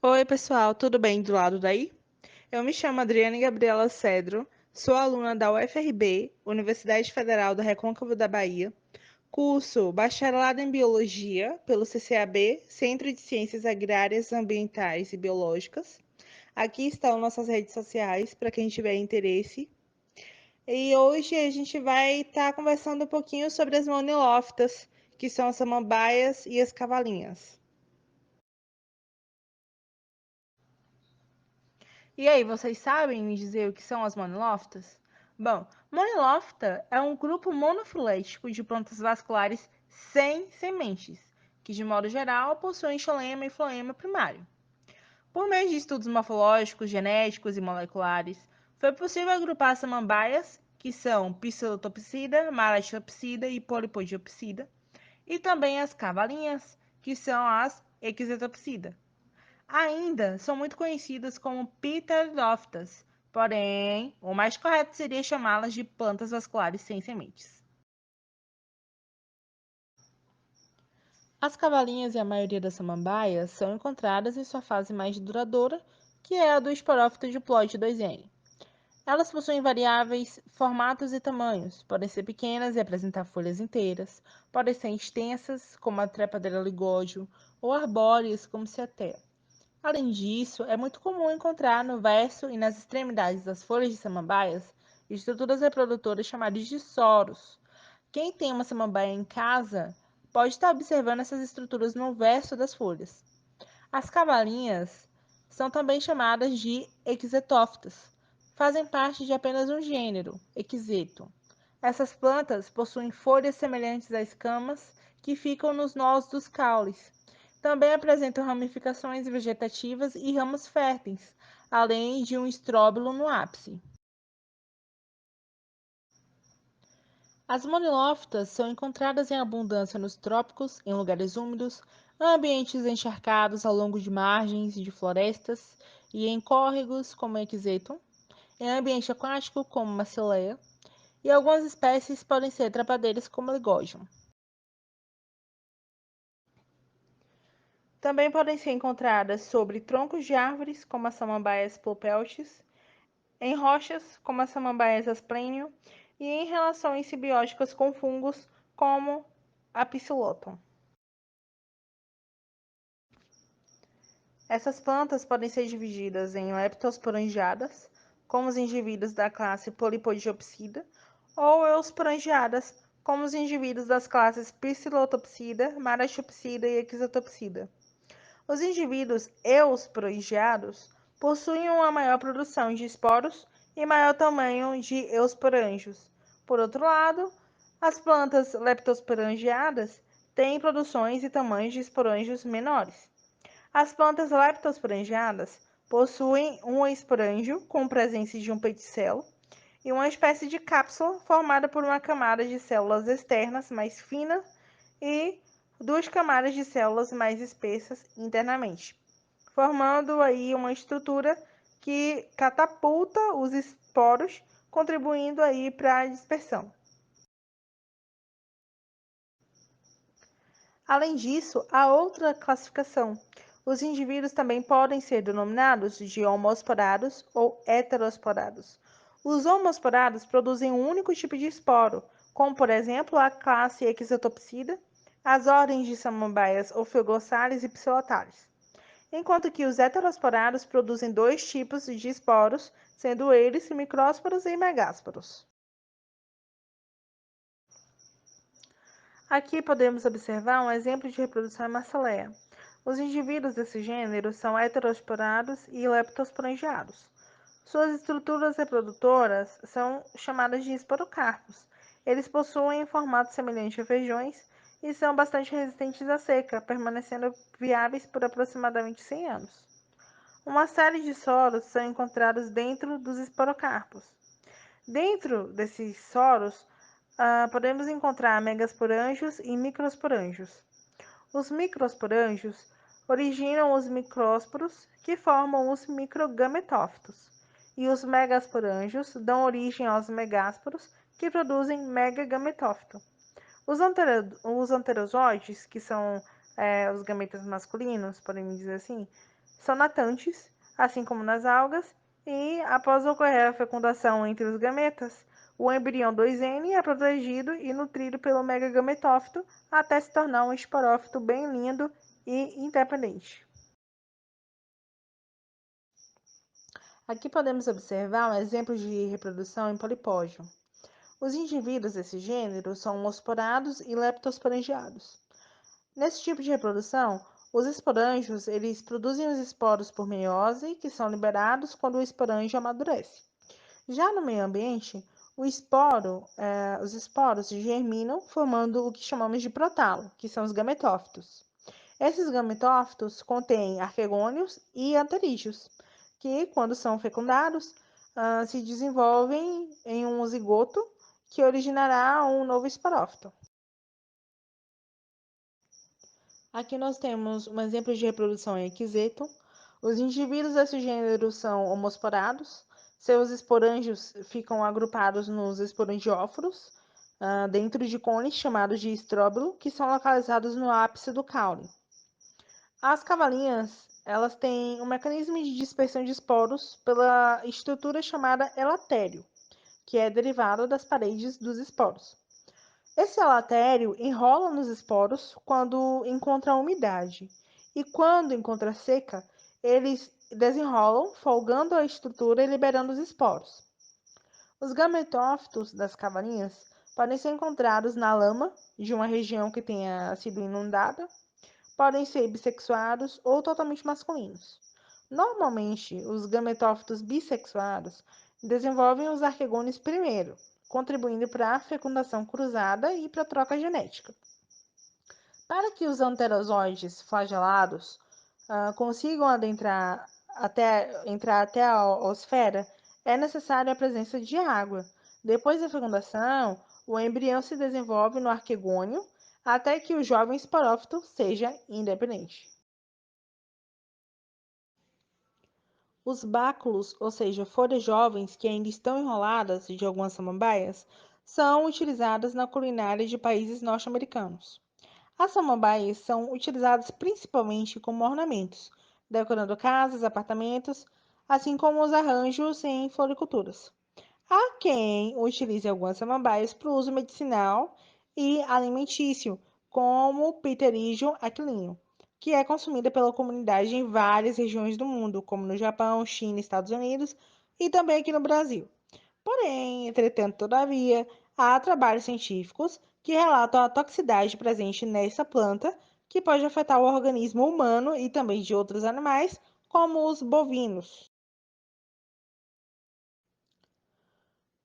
Oi, pessoal, tudo bem do lado daí? Eu me chamo Adriane Gabriela Cedro, sou aluna da UFRB, Universidade Federal do Recôncavo da Bahia, curso Bacharelado em Biologia pelo CCAB, Centro de Ciências Agrárias, Ambientais e Biológicas. Aqui estão nossas redes sociais para quem tiver interesse. E hoje a gente vai estar conversando um pouquinho sobre as monilófitas, que são as samambaias e as cavalinhas. E aí, vocês sabem me dizer o que são as monilófitas? Bom, monilófita é um grupo monofilético de plantas vasculares sem sementes, que de modo geral possuem xilema e floema primário. Por meio de estudos morfológicos, genéticos e moleculares, foi possível agrupar as samambaias, que são Psilotopsida, Malatopsida e Polipodiopsida, e também as cavalinhas, que são as Equisetopsida. Ainda são muito conhecidas como pteridófitas, porém, o mais correto seria chamá-las de plantas vasculares sem sementes. As cavalinhas e a maioria das samambaias são encontradas em sua fase mais duradoura, que é a do esporófito diploide 2N. Elas possuem variáveis formatos e tamanhos, podem ser pequenas e apresentar folhas inteiras, podem ser extensas, como a trepadeira ligódio, ou arbóreas, como ciatea. Além disso, é muito comum encontrar no verso e nas extremidades das folhas de samambaias estruturas reprodutoras chamadas de soros. Quem tem uma samambaia em casa pode estar observando essas estruturas no verso das folhas. As cavalinhas são também chamadas de equisetófitas. Fazem parte de apenas um gênero, Equiseto. Essas plantas possuem folhas semelhantes a escamas que ficam nos nós dos caules. Também apresentam ramificações vegetativas e ramos férteis, além de um estróbilo no ápice. As monilófitas são encontradas em abundância nos trópicos, em lugares úmidos, ambientes encharcados ao longo de margens de florestas e em córregos, como Equisetum, em ambiente aquático, como Macileia, e algumas espécies podem ser trepadeiras, como Ligodium. Também podem ser encontradas sobre troncos de árvores, como as samambaias pulpeltis, em rochas, como as samambaias asplênio, e em relações simbióticas com fungos, como a Psilotum. Essas plantas podem ser divididas em leptosporangiadas, como os indivíduos da classe Polypodiopsida, ou eusporangiadas, como os indivíduos das classes Psilotopsida, Maratopsida e Equisotopsida. Os indivíduos eusporangiados possuem uma maior produção de esporos e maior tamanho de eusporângios. Por outro lado, as plantas leptosporangiadas têm produções e tamanhos de esporângios menores. As plantas leptosporangiadas possuem um esporângio com presença de um pedicelo e uma espécie de cápsula formada por uma camada de células externas mais fina e duas camadas de células mais espessas internamente, formando aí uma estrutura que catapulta os esporos, contribuindo aí para a dispersão. Além disso, há outra classificação. Os indivíduos também podem ser denominados de homosporados ou heterosporados. Os homosporados produzem um único tipo de esporo, como por exemplo a classe Equisotopsida, as ordens de samambaias Ophioglossales e Psilotales, enquanto que os heterosporados produzem dois tipos de esporos, sendo eles micrósporos e megásporos. Aqui podemos observar um exemplo de reprodução em Marceleia. Os indivíduos desse gênero são heterosporados e leptosporangiados. Suas estruturas reprodutoras são chamadas de esporocarpos. Eles possuem formato semelhante a feijões e são bastante resistentes à seca, permanecendo viáveis por aproximadamente 100 anos. Uma série de soros são encontrados dentro dos esporocarpos. Dentro desses soros, podemos encontrar megasporângios e microsporângios. Os microsporângios originam os micrósporos, que formam os microgametófitos, e os megasporângios dão origem aos megásporos, que produzem megagametófito. Os anterozoides, que são os gametas masculinos, podemos dizer assim, são natantes, assim como nas algas, e após ocorrer a fecundação entre os gametas, o embrião 2N é protegido e nutrido pelo megagametófito até se tornar um esporófito bem lindo e independente. Aqui podemos observar um exemplo de reprodução em polipógio. Os indivíduos desse gênero são homosporados e leptosporangiados. Nesse tipo de reprodução, os esporângios eles produzem os esporos por meiose, que são liberados quando o esporângio amadurece. Já no meio ambiente, os esporos germinam formando o que chamamos de protalo, que são os gametófitos. Esses gametófitos contêm arquegônios e anterídeos, que, quando são fecundados, se desenvolvem em um zigoto que originará um novo esporófito. Aqui nós temos um exemplo de reprodução em equiseto. Os indivíduos desse gênero são homosporados. Seus esporângios ficam agrupados nos esporangióforos, dentro de cones chamados de estróbilo, que são localizados no ápice do caule. As cavalinhas, elas têm um mecanismo de dispersão de esporos pela estrutura chamada elatério, que é derivado das paredes dos esporos. Esse elatério enrola nos esporos quando encontra umidade, e quando encontra seca, eles desenrolam, folgando a estrutura e liberando os esporos. Os gametófitos das cavalinhas podem ser encontrados na lama de uma região que tenha sido inundada, podem ser bissexuados ou totalmente masculinos. Normalmente, os gametófitos bissexuados desenvolvem os arquegônios primeiro, contribuindo para a fecundação cruzada e para a troca genética. Para que os anterozoides flagelados consigam entrar até a osfera, é necessária a presença de água. Depois da fecundação, o embrião se desenvolve no arquegônio até que o jovem esporófito seja independente. Os báculos, ou seja, folhas jovens que ainda estão enroladas de algumas samambaias, são utilizadas na culinária de países norte-americanos. As samambaias são utilizadas principalmente como ornamentos, decorando casas, apartamentos, assim como os arranjos em floriculturas. Há quem utilize algumas samambaias para o uso medicinal e alimentício, como o Pteridgium aquilino, que é consumida pela comunidade em várias regiões do mundo, como no Japão, China, Estados Unidos e também aqui no Brasil. Porém, entretanto, todavia, há trabalhos científicos que relatam a toxicidade presente nessa planta, que pode afetar o organismo humano e também de outros animais, como os bovinos.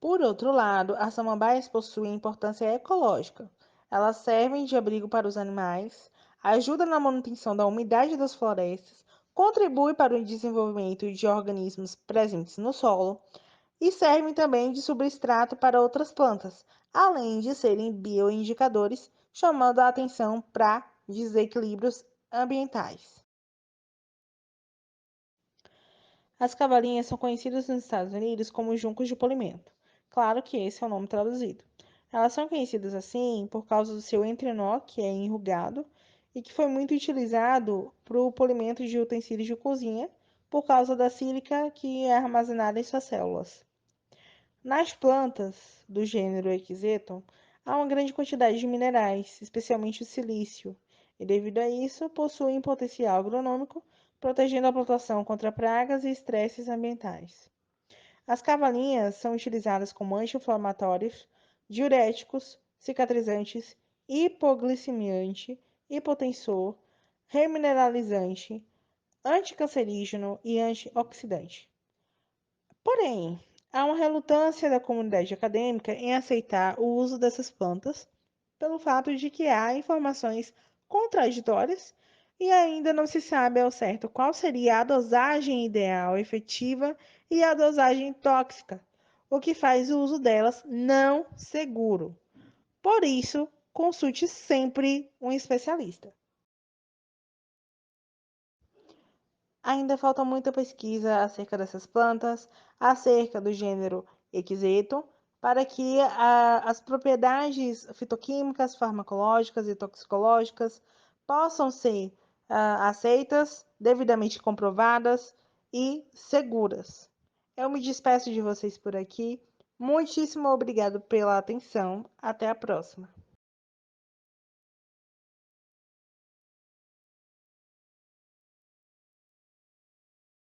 Por outro lado, as samambaias possuem importância ecológica. Elas servem de abrigo para os animais, ajudam na manutenção da umidade das florestas, contribuem para o desenvolvimento de organismos presentes no solo e servem também de substrato para outras plantas, além de serem bioindicadores, chamando a atenção para desequilíbrios ambientais. As cavalinhas são conhecidas nos Estados Unidos como juncos de polimento. Claro que esse é o nome traduzido. Elas são conhecidas assim por causa do seu entrenó, que é enrugado, e que foi muito utilizado para o polimento de utensílios de cozinha, por causa da sílica que é armazenada em suas células. Nas plantas do gênero Equisetum, há uma grande quantidade de minerais, especialmente o silício, e devido a isso possuem potencial agronômico, protegendo a plantação contra pragas e estresses ambientais. As cavalinhas são utilizadas como anti-inflamatórios, diuréticos, cicatrizantes, hipoglicemiante, hipotensor, remineralizante, anticancerígeno e antioxidante. Porém, há uma relutância da comunidade acadêmica em aceitar o uso dessas plantas, pelo fato de que há informações contraditórias e ainda não se sabe ao certo qual seria a dosagem ideal efetiva e a dosagem tóxica, o que faz o uso delas não seguro. Por isso, consulte sempre um especialista. Ainda falta muita pesquisa acerca dessas plantas, acerca do gênero Equisetum, para que as propriedades fitoquímicas, farmacológicas e toxicológicas possam ser aceitas, devidamente comprovadas e seguras. Eu me despeço de vocês por aqui. Muitíssimo obrigado pela atenção. Até a próxima.